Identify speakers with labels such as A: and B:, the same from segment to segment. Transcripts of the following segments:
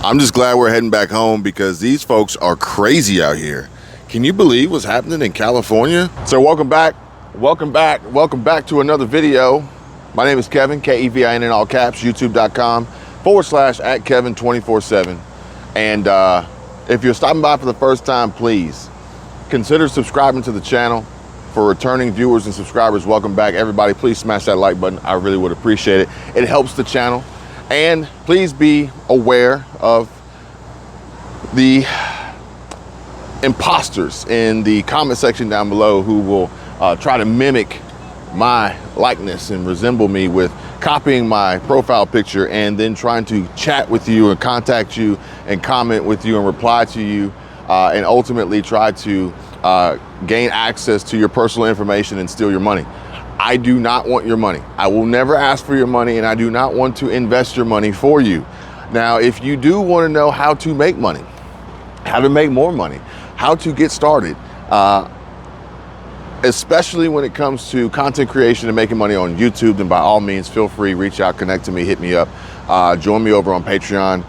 A: I'm just glad we're heading back home because these folks are crazy out here. Can you believe what's happening in California? So welcome back to another video. My name is Kevin, Kevin in all caps, youtube.com/@Kevin247. And if you're stopping by for the first time, please consider subscribing to the channel. For returning viewers and subscribers, welcome back. Everybody, please smash that like button. I really would appreciate it. It helps the channel. And please be aware of the imposters in the comment section down below who will try to mimic my likeness and resemble me with copying my profile picture and then trying to chat with you and contact you and comment with you and reply to you and ultimately try to gain access to your personal information and steal your money. I do not want your money. I will never ask for your money, and I do not want to invest your money for you. Now, if you do want to know how to make money, how to make more money, how to get started, especially when it comes to content creation and making money on YouTube, then by all means, feel free, reach out, connect to me, hit me up, join me over on Patreon.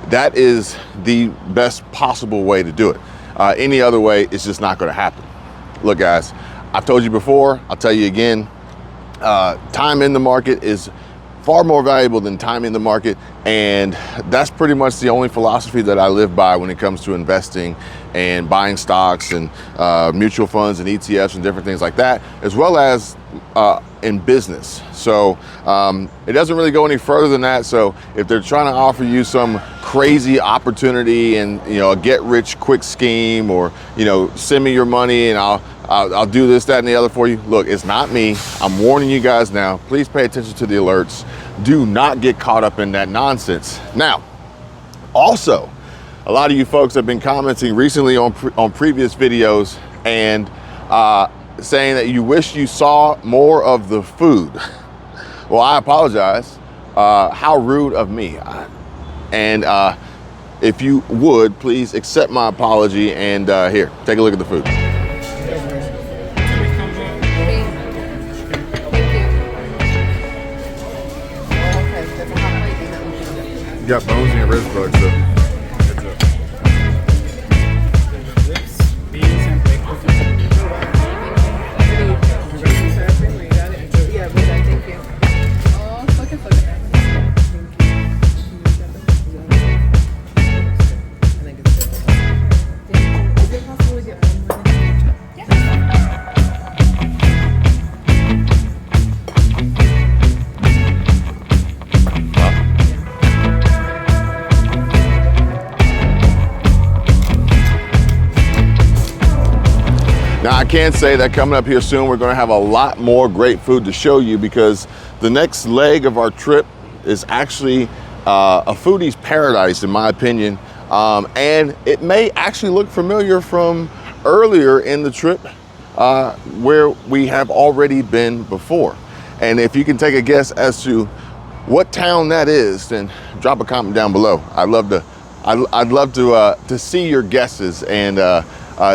A: That is the best possible way to do it. Any other way, it's just not going to happen. Look, guys, I've told you before, I'll tell you again, time in the market is far more valuable than time in the market, and that's pretty much the only philosophy that I live by when it comes to investing and buying stocks and mutual funds and ETFs and different things like that, as well as in business. So it doesn't really go any further than that. So if they're trying to offer you some crazy opportunity and a get rich quick scheme, or send me your money and I'll do this, that, and the other for you. Look, it's not me. I'm warning you guys now. Please pay attention to the alerts. Do not get caught up in that nonsense. Now, also, a lot of you folks have been commenting recently on previous videos and saying that you wish you saw more of the food. Well, I apologize. How rude of me. And if you would, please accept my apology and here, take a look at the food. You got bones in your wrist, bro, so. Now, I can say that coming up here soon, we're going to have a lot more great food to show you, because the next leg of our trip is actually a foodie's paradise, in my opinion. And it may actually look familiar from earlier in the trip where we have already been before. And if you can take a guess as to what town that is, then drop a comment down below. I'd love to see your guesses and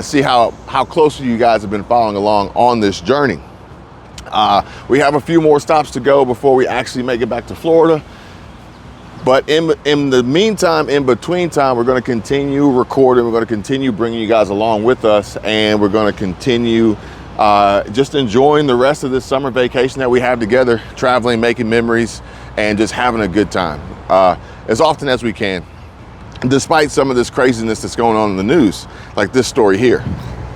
A: see how closely you guys have been following along on this journey. We have a few more stops to go before we actually make it back to Florida. But in the meantime, in between time, we're going to continue recording. We're going to continue bringing you guys along with us, and we're going to continue just enjoying the rest of this summer vacation that we have together, traveling, making memories, and just having a good time as often as we can, despite some of this craziness that's going on in the news, like this story here.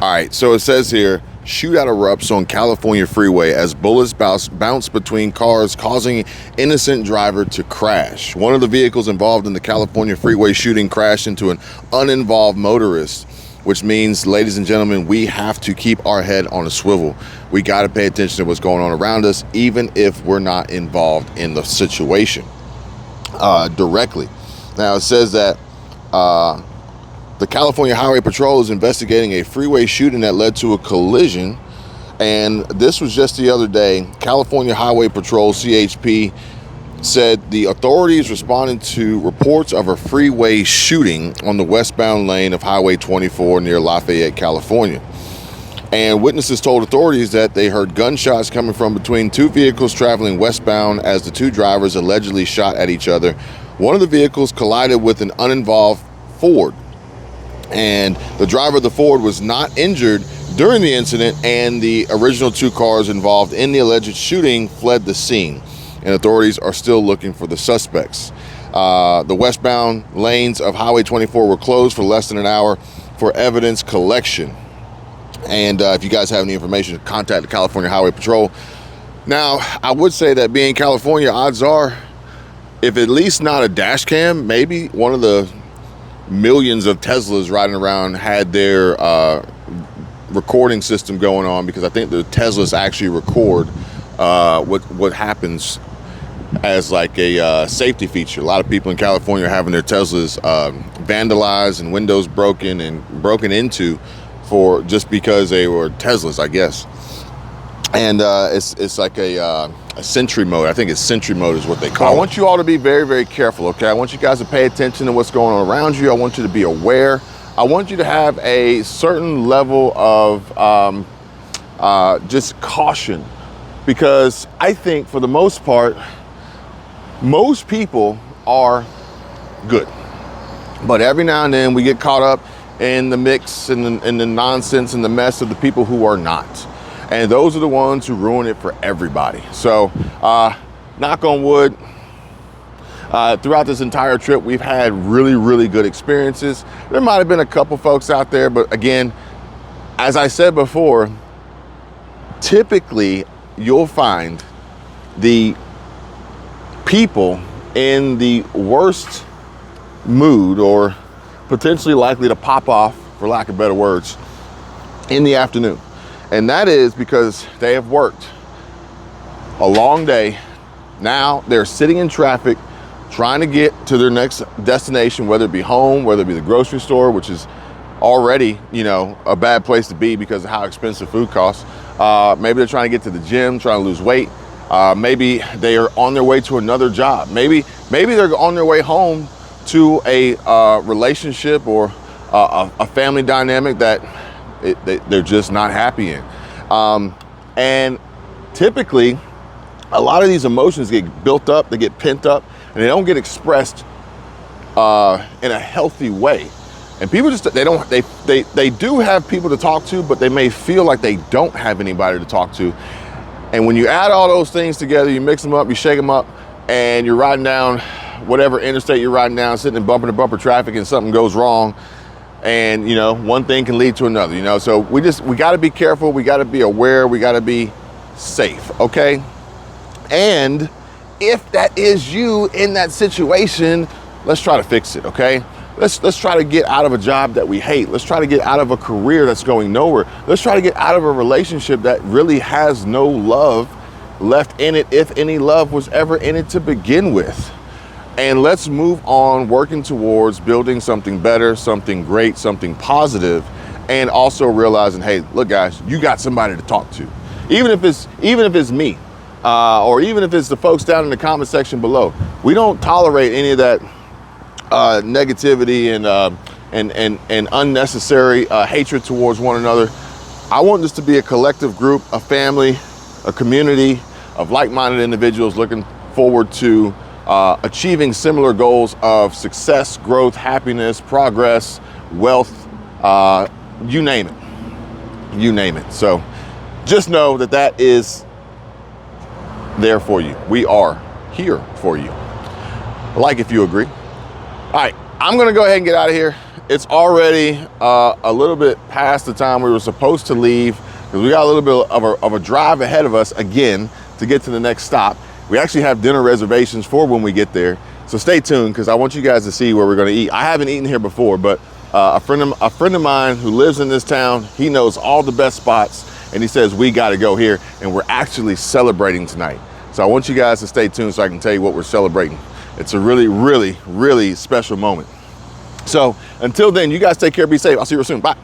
A: All right, so it says here, shootout erupts on California freeway as bullets bounce between cars, causing innocent driver to crash. One of the vehicles involved in the California freeway shooting crashed into an uninvolved motorist, which means, ladies and gentlemen, we have to keep our head on a swivel. We got to pay attention to what's going on around us, even if we're not involved in the situation directly. Now, it says that the California Highway Patrol is investigating a freeway shooting that led to a collision. And this was just the other day. California Highway Patrol, CHP, said the authorities responded to reports of a freeway shooting on the westbound lane of Highway 24 near Lafayette, California. And witnesses told authorities that they heard gunshots coming from between two vehicles traveling westbound as the two drivers allegedly shot at each other one of the vehicles collided with an uninvolved Ford, and the driver of the Ford was not injured during the incident, and the original 2 cars involved in the alleged shooting fled the scene, and authorities are still looking for the suspects. The westbound lanes of Highway 24 were closed for less than an hour for evidence collection. And if you guys have any information, contact the California Highway Patrol. Now, I would say that being California, odds are, if at least not a dash cam, maybe one of the millions of Teslas riding around had their recording system going on, because I think the Teslas actually record what happens as like a safety feature. A lot of people in California are having their Teslas vandalized and windows broken into for just because they were Teslas, I guess. And it's like a sentry mode. I think it's sentry mode is what they call it. I want you all to be very, very careful, okay? I want you guys to pay attention to what's going on around you. I want you to be aware. I want you to have a certain level of just caution, because I think for the most part, most people are good. But every now and then we get caught up in the mix and the nonsense and the mess of the people who are not. And those are the ones who ruin it for everybody. So knock on wood, throughout this entire trip, we've had really, really good experiences. There might have been a couple folks out there, but again, as I said before, typically you'll find the people in the worst mood, or potentially likely to pop off, for lack of better words, in the afternoon. And that is because they have worked a long day. Now they're sitting in traffic trying to get to their next destination, whether it be home, whether it be the grocery store, which is already, a bad place to be because of how expensive food costs. Maybe they're trying to get to the gym, trying to lose weight. Maybe they are on their way to another job. Maybe they're on their way home to a relationship or a family dynamic that they're just not happy in. And typically, a lot of these emotions get built up, they get pent up, and they don't get expressed in a healthy way. And people just, they do have people to talk to, but they may feel like they don't have anybody to talk to. And when you add all those things together, you mix them up, you shake them up, and you're riding down whatever interstate you're riding down, sitting in bumper to bumper traffic, and something goes wrong. And one thing can lead to another, so we got to be careful, we got to be aware, we got to be safe, okay? And if that is you in that situation, let's try to fix it, okay? Let's try to get out of a job that we hate. Let's try to get out of a career that's going nowhere. Let's try to get out of a relationship that really has no love left in it, if any love was ever in it to begin with. And let's move on working towards building something better, something great, something positive, and also realizing, hey, look guys, you got somebody to talk to. Even if it's me, or even if it's the folks down in the comment section below. We don't tolerate any of that negativity and unnecessary hatred towards one another. I want this to be a collective group, a family, a community of like-minded individuals looking forward to achieving similar goals of success, growth, happiness, progress, wealth, you name it. So just know that is there for you. We are here for you. Like if you agree. All right, I'm gonna go ahead and get out of here. It's already a little bit past the time we were supposed to leave, because we got a little bit of a drive ahead of us again to get to the next stop. We actually have dinner reservations for when we get there. So stay tuned, because I want you guys to see where we're gonna eat. I haven't eaten here before, but a friend of mine who lives in this town, he knows all the best spots, and he says we gotta go here, and we're actually celebrating tonight. So I want you guys to stay tuned so I can tell you what we're celebrating. It's a really, really, really special moment. So until then, you guys take care, be safe. I'll see you soon. Bye.